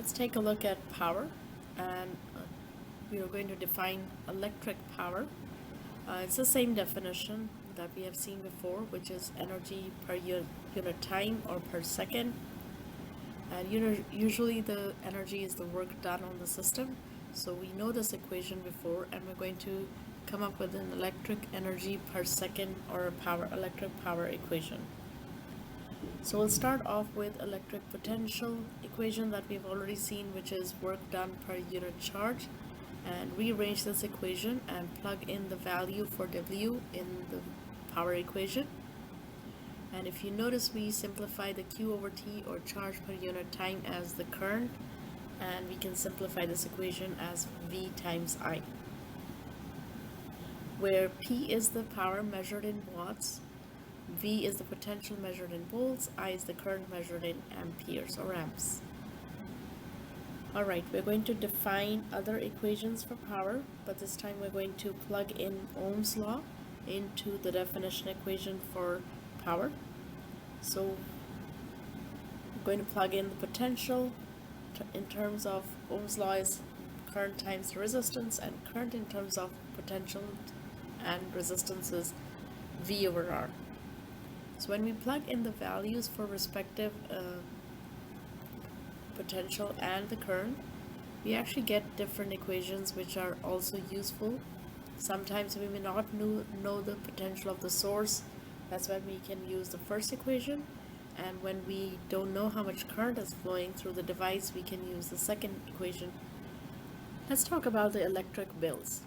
Let's take a look at power, and we are going to define electric power. It's the same definition that we have seen before, which is energy per unit time or per second. And usually the energy is the work done on the system. So we know this equation before, and we're going to come up with an electric energy per second or a electric power equation. So we'll start off with electric potential equation that we've already seen, which is work done per unit charge, and rearrange this equation and plug in the value for W in the power equation. And if you notice, we simplify the Q over T, or charge per unit time, as the current, and we can simplify this equation as V times I, where P is the power measured in watts, V is the potential measured in volts, I is the current measured in amperes or amps. Alright, we're going to define other equations for power, but this time we're going to plug in Ohm's law into the definition equation for power. So I'm going to plug in the potential in terms of Ohm's law is current times resistance, and current in terms of potential and resistance is V over R. So when we plug in the values for respective potential and the current, we actually get different equations, which are also useful. Sometimes we may not know the potential of the source. That's when we can use the first equation, and when we don't know how much current is flowing through the device, we can use the second equation. Let's talk about the electric bills.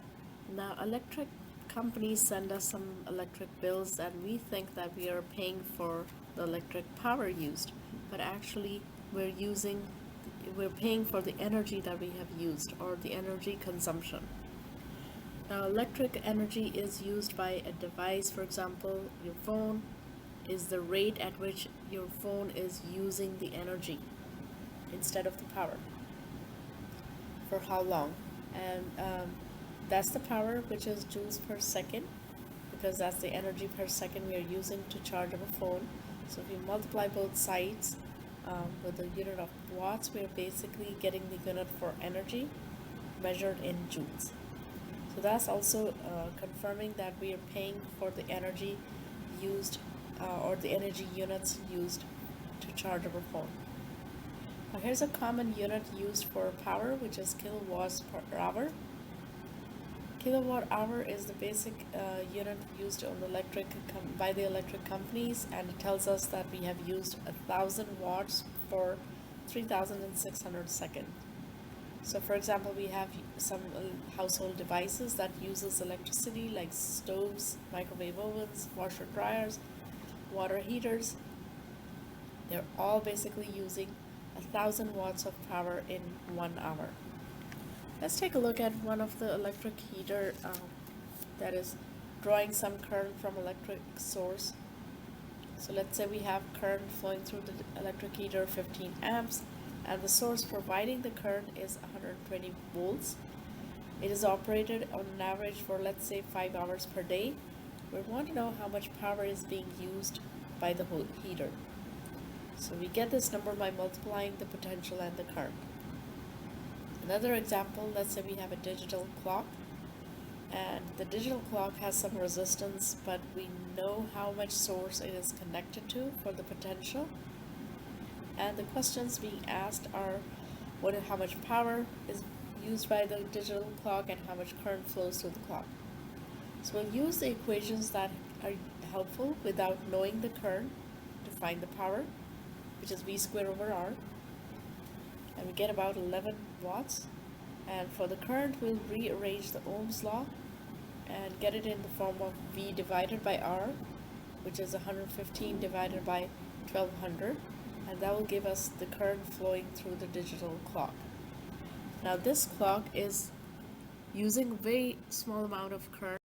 Now, electric companies send us some electric bills, and we think that we are paying for the electric power used, but actually we're paying for the energy that we have used, or the energy consumption. Now, electric energy is used by a device. For example, your phone is the rate at which your phone is using the energy instead of the power. For how long? And that's the power, which is joules per second, because that's the energy per second we are using to charge our phone. So if you multiply both sides with the unit of watts, we are basically getting the unit for energy measured in joules. So that's also confirming that we are paying for the energy used or the energy units used to charge our phone. Now here's a common unit used for power, which is kilowatts per hour. Kilowatt hour is the basic unit used on the by the electric companies, and it tells us that we have used 1,000 watts for 3,600 seconds. So for example, we have some household devices that uses electricity, like stoves, microwave ovens, washer dryers, water heaters. They're all basically using 1,000 watts of power in 1 hour. Let's take a look at one of the electric heater that is drawing some current from electric source. So let's say we have current flowing through the electric heater, 15 amps, and the source providing the current is 120 volts. It is operated on an average for, let's say, 5 hours per day. We want to know how much power is being used by the whole heater. So we get this number by multiplying the potential and the current. Another example, let's say we have a digital clock, and the digital clock has some resistance, but we know how much source it is connected to for the potential. And the questions being asked are how much power is used by the digital clock and how much current flows through the clock. So we'll use the equations that are helpful without knowing the current to find the power, which is V squared over R, and we get about 11 watts. And for the current, we'll rearrange the Ohm's law and get it in the form of V divided by R, which is 115 divided by 1200, and that will give us the current flowing through the digital clock. Now this clock is using a very small amount of current.